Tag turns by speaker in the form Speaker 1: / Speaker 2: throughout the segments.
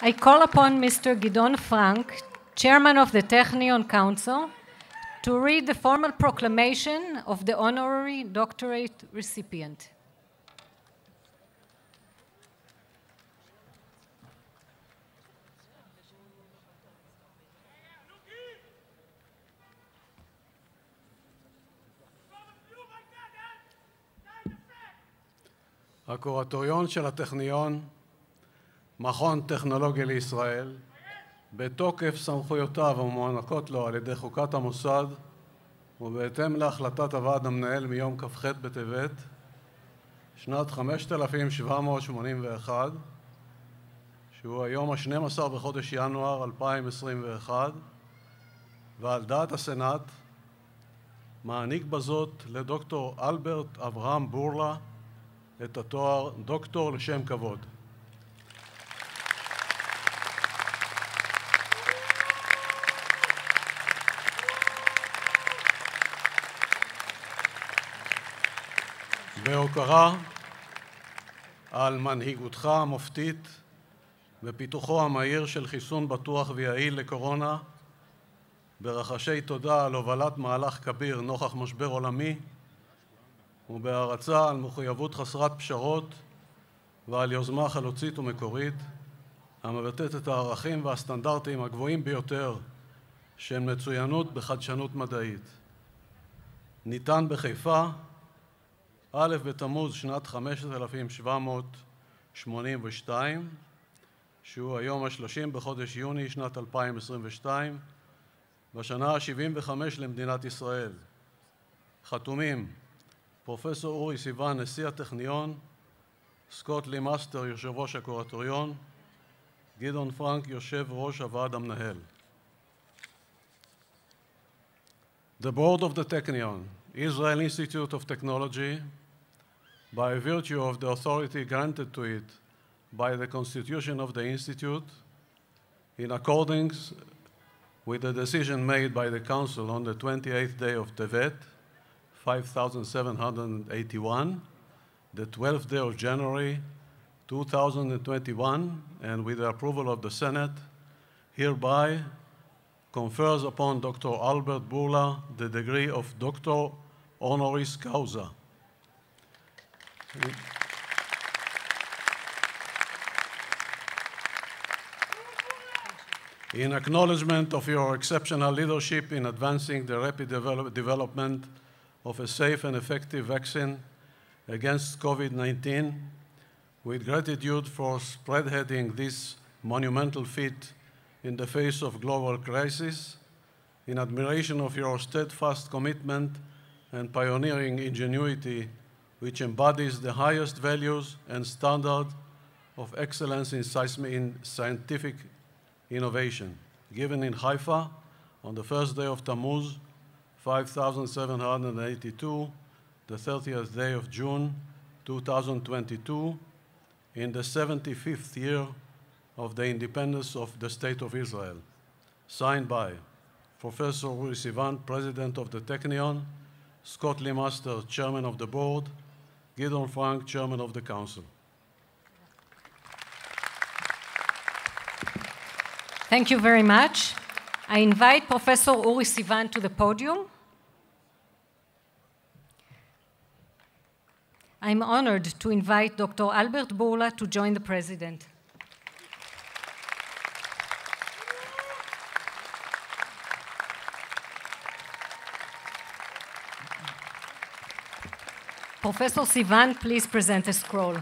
Speaker 1: I call upon Mr. Gidon Frank, Chairman of the Bטכניון Council, to read the formal proclamation of the honorary doctorate recipient.
Speaker 2: הקורטוריון של הטכניון, מכון טכנולוגי לישראל, בתוקף סמכויותיו המוענקות לו על ידי חוקת המוסד ובהתאם להחלטת הוועד המנהל מיום כ"ח בטבת, שנת 5781, שהוא היום ה-12 בחודש ינואר 2021, ועל דעת הסנאט, מעניק בזאת לדוקטור אלברט אברהם בורלא את התואר דוקטור לשם כבוד. בהוקרה על מנהיגותך המופתית בפיתוחו המהיר של חיסון בטוח ויעיל לקורונה, ברחשי תודה על הובלת מהלך כביר נוכח משבר עולמי, ובהערצה על מחויבות חסרת פשרות ועל יוזמה חלוצית ומקורית המבטאת את הערכים והסטנדרטים הגבוהים ביותר של מצוינות בחדשנות מדעית. ניתן בחיפה, א' בתמוז שנת 5782, שהוא היום ה-30 בחודש יוני שנת 2022, בשנה ה-75 למדינת ישראל. חתומים פרופסור אורי סיוון, נשיא הטכניון, סקוט לי מאסטר, יושב ראש הקורטוריון, גדעון פרנק, יושב ראש הוועד המנהל. The board of the Bטכניון, Israel Institute of Technology, by virtue of the authority granted to it by the Constitution of the Institute, in accordance with the decision made by the Council on the 28th day of Tevet, 5781, the 12th day of January 2021, and with the approval of the Senate, hereby confers upon Dr. Albert Bורלא the degree of Doctor Honoris Causa. In acknowledgement of your exceptional leadership in advancing the rapid development of a safe and effective vaccine against COVID-19, with gratitude for spearheading this monumental feat in the face of global crisis, in admiration of your steadfast commitment and pioneering ingenuity, which embodies the highest values and standard of excellence in scientific innovation, given in Haifa on the first day of Tammuz, 5782, the 30th day of June, 2022, in the 75th year of the independence of the State of Israel. Signed by Professor Uri Sivan, President of the Bטכניון, Scott Lee Master, Chairman of the Board, Gidon Frank, Chairman of the Council.
Speaker 1: Thank you very much. I invite Professor Uri Sivan to the podium. I'm honored to invite Dr. Albert Bורלא to join the President. Professor Sivan, please present a scroll.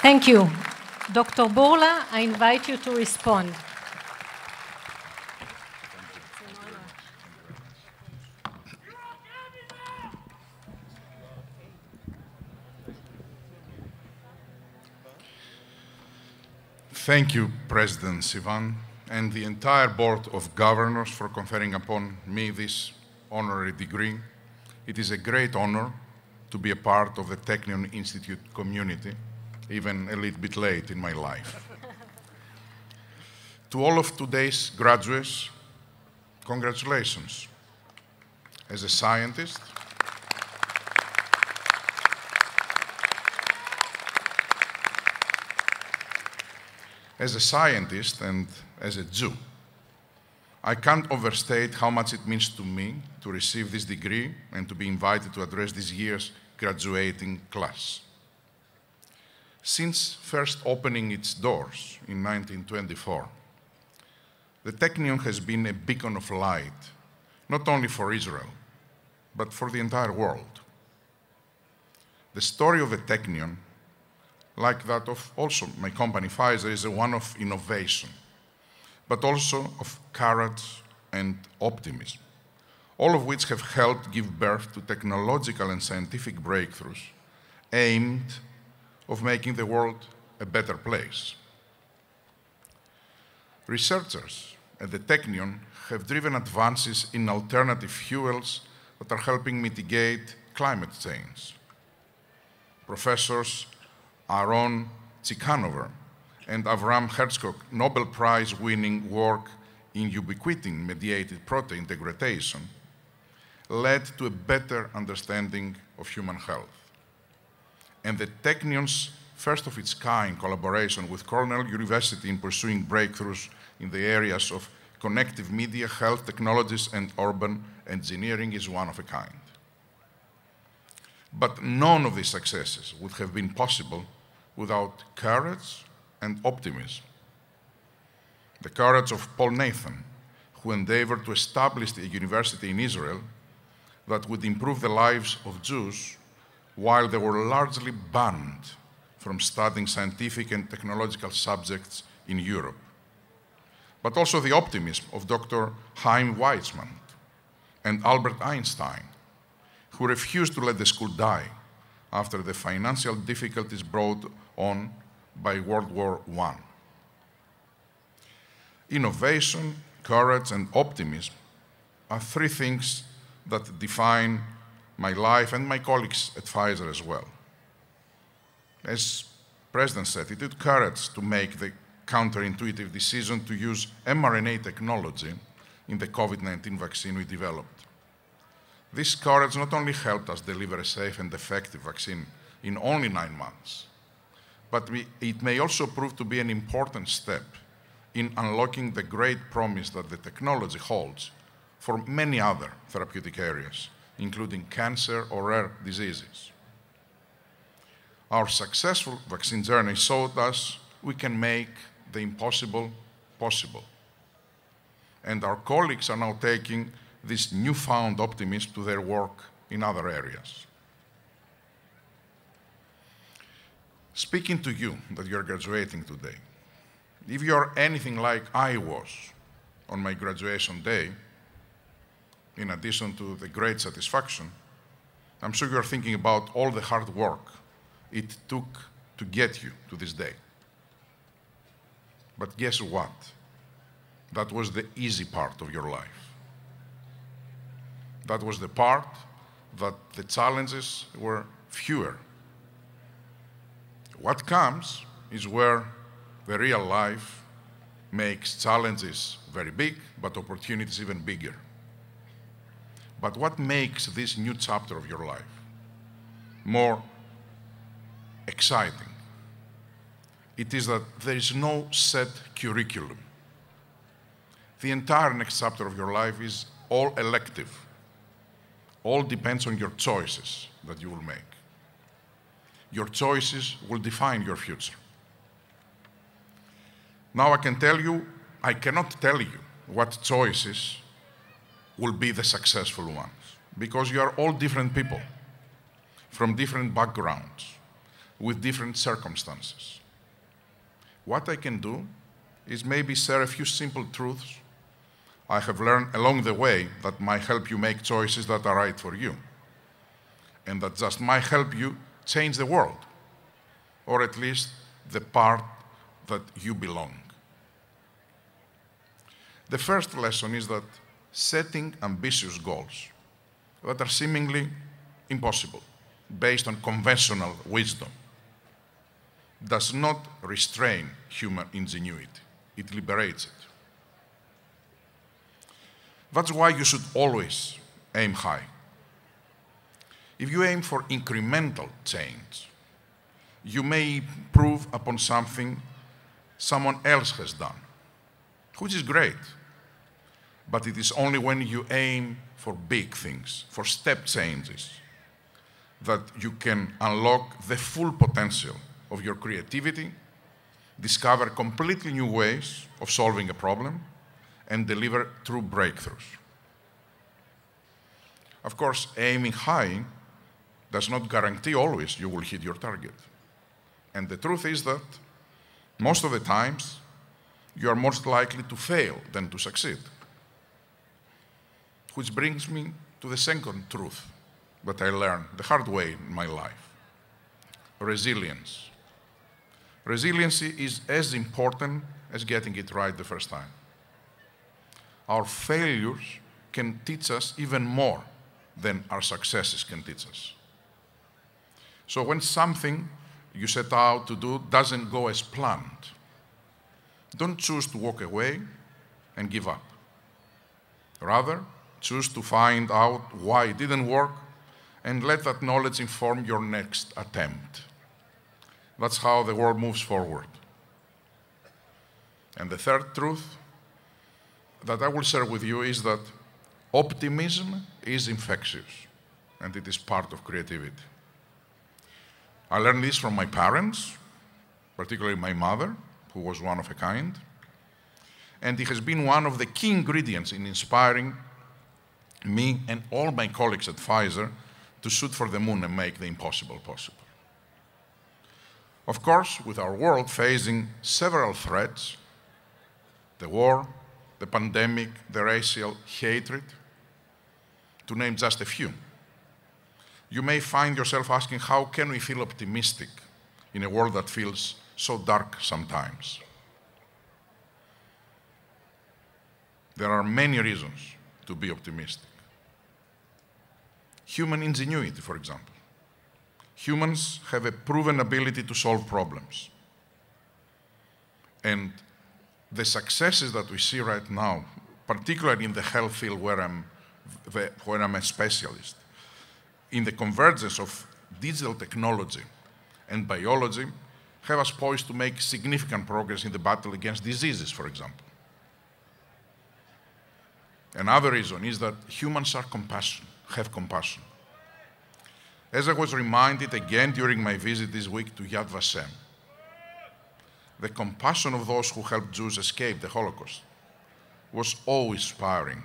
Speaker 1: Thank you. Dr. Bורלא, I invite you to respond.
Speaker 3: Thank you, President Sivan, and the entire Board of Governors for conferring upon me this honorary degree. it is a great honor to be a part of the Bטכניון Institute community, even a little bit late in my life. To all of today's graduates, congratulations. As a scientist, and as a Jew, I can't overstate how much it means to me to receive this degree and to be invited to address this year's graduating class. Since first opening its doors in 1924, the Bטכניון has been a beacon of light, not only for Israel, but for the entire world. The story of the Bטכניון, like that of also my company Pfizer, is one of innovation, but also of courage and optimism, all of which have helped give birth to technological and scientific breakthroughs aimed of making the world a better place. Researchers at the Bטכניון have driven advances in alternative fuels that are helping mitigate climate change. Professors Aaron Tsikanover and Avram Herzog Nobel Prize-winning work in ubiquitin-mediated protein degradation led to a better understanding of human health. And the Bטכניον's first-of-its-kind collaboration with Cornell University in pursuing breakthroughs in the areas of connective media, health technologies, and urban engineering is one of a kind. But none of these successes would have been possible without courage and optimism. The courage of Paul Nathan, who endeavored to establish a university in Israel that would improve the lives of Jews while they were largely banned from studying scientific and technological subjects in Europe. But also the optimism of Dr. Chaim Weizmann and Albert Einstein, who refused to let the school die after the financial difficulties brought on by World War I. Innovation, courage, and optimism are three things that define my life and my colleagues at Pfizer as well. As President said, it took courage to make the counterintuitive decision to use mRNA technology in the COVID-19 vaccine we developed. This courage not only helped us deliver a safe and effective vaccine in only 9 months, but it may also prove to be an important step in unlocking the great promise that the technology holds for many other therapeutic areas, including cancer or rare diseases. Our successful vaccine journey showed us we can make the impossible possible. And our colleagues are now taking this newfound optimism to their work in other areas. Speaking to you that you're graduating today, if you're anything like I was on my graduation day, in addition to the great satisfaction, I'm sure you're thinking about all the hard work it took to get you to this day. But guess what? That was the easy part of your life. That was the part that the challenges were fewer. What comes is where the real life makes challenges very big, but opportunities even bigger. But what makes this new chapter of your life more exciting? It is that there is no set curriculum. The entire next chapter of your life is all elective. All depends on your choices that you will make. Your choices will define your future. Now I cannot tell you what choices will be the successful ones, because you are all different people from different backgrounds, with different circumstances. What I can do is maybe share a few simple truths I have learned along the way that might help you make choices that are right for you, and that just might help you change the world, or at least the part that you belong. The first lesson is that setting ambitious goals that are seemingly impossible, based on conventional wisdom, does not restrain human ingenuity. It liberates it. That's why you should always aim high. If you aim for incremental change, you may improve upon something someone else has done, which is great. But it is only when you aim for big things, for step changes, that you can unlock the full potential of your creativity, discover completely new ways of solving a problem, and deliver true breakthroughs. Of course, aiming high does not guarantee always you will hit your target. And the truth is that most of the times, you are most likely to fail than to succeed. Which brings me to the second truth that I learned the hard way in my life: resilience. Resiliency is as important as getting it right the first time. Our failures can teach us even more than our successes can teach us. So when something you set out to do doesn't go as planned, don't choose to walk away and give up. Rather, choose to find out why it didn't work and let that knowledge inform your next attempt. That's how the world moves forward. And the third truth that I will share with you is that optimism is infectious, and it is part of creativity. I learned this from my parents, particularly my mother, who was one of a kind, and it has been one of the key ingredients in inspiring me and all my colleagues at Pfizer to shoot for the moon and make the impossible possible. Of course, with our world facing several threats, the war, the pandemic, the racial hatred, to name just a few, you may find yourself asking, how can we feel optimistic in a world that feels so dark sometimes? There are many reasons to be optimistic. Human ingenuity, for example. Humans have a proven ability to solve problems. And the successes that we see right now, particularly in the health field where I'm a specialist, in the convergence of digital technology and biology, have us poised to make significant progress in the battle against diseases, for example. Another reason is that humans are have compassion. As I was reminded again during my visit this week to Yad Vashem, the compassion of those who helped Jews escape the Holocaust was always inspiring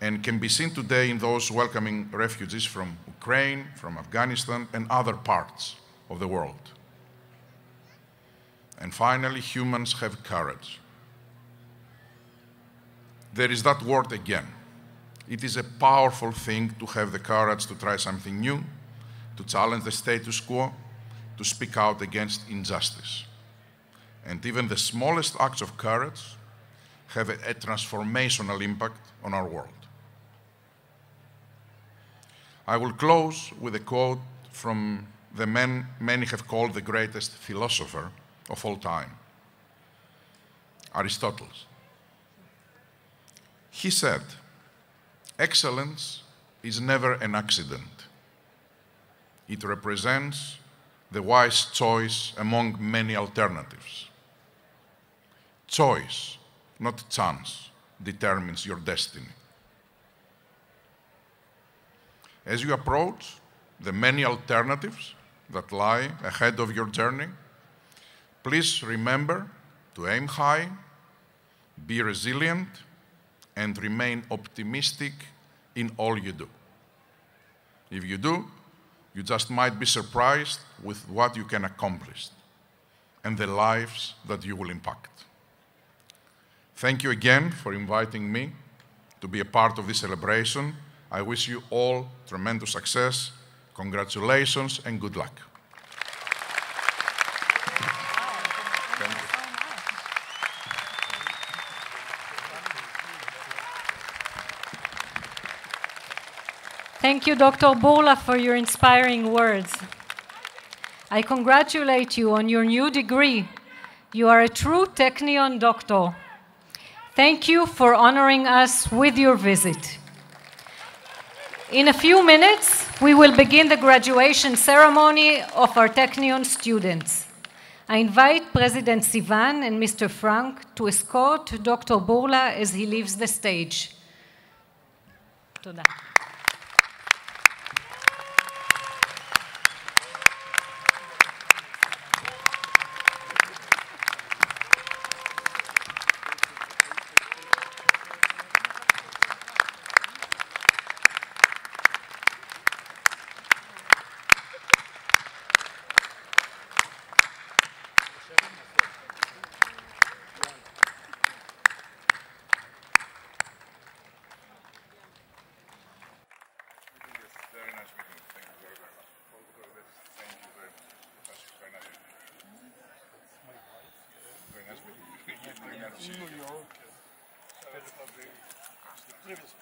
Speaker 3: and can be seen today in those welcoming refugees from Ukraine, from Afghanistan, and other parts of the world. And finally, humans have courage. There is that word again. It is a powerful thing to have the courage to try something new, to challenge the status quo, to speak out against injustice. And even the smallest acts of courage have a transformational impact on our world. I will close with a quote from the man many have called the greatest philosopher of all time, Aristotle. He said, "Excellence is never an accident. It represents the wise choice among many alternatives. Choice, not chance, determines your destiny." As you approach the many alternatives that lie ahead of your journey, please remember to aim high, be resilient, and remain optimistic in all you do. If you do, you just might be surprised with what you can accomplish and the lives that you will impact. Thank you again for inviting me to be a part of this celebration. I wish you all tremendous success, congratulations, and good luck. Thank you.
Speaker 1: Thank you, Dr. Bורלא, for your inspiring words. I congratulate you on your new degree. You are a true Bטכניון doctor. Thank you for honoring us with your visit. In a few minutes, we will begin the graduation ceremony of our Bטכניון students. I invite President Sivan and Mr. Frank to escort Dr. Bורלא as he leaves the stage. תודה.
Speaker 4: New York, the previous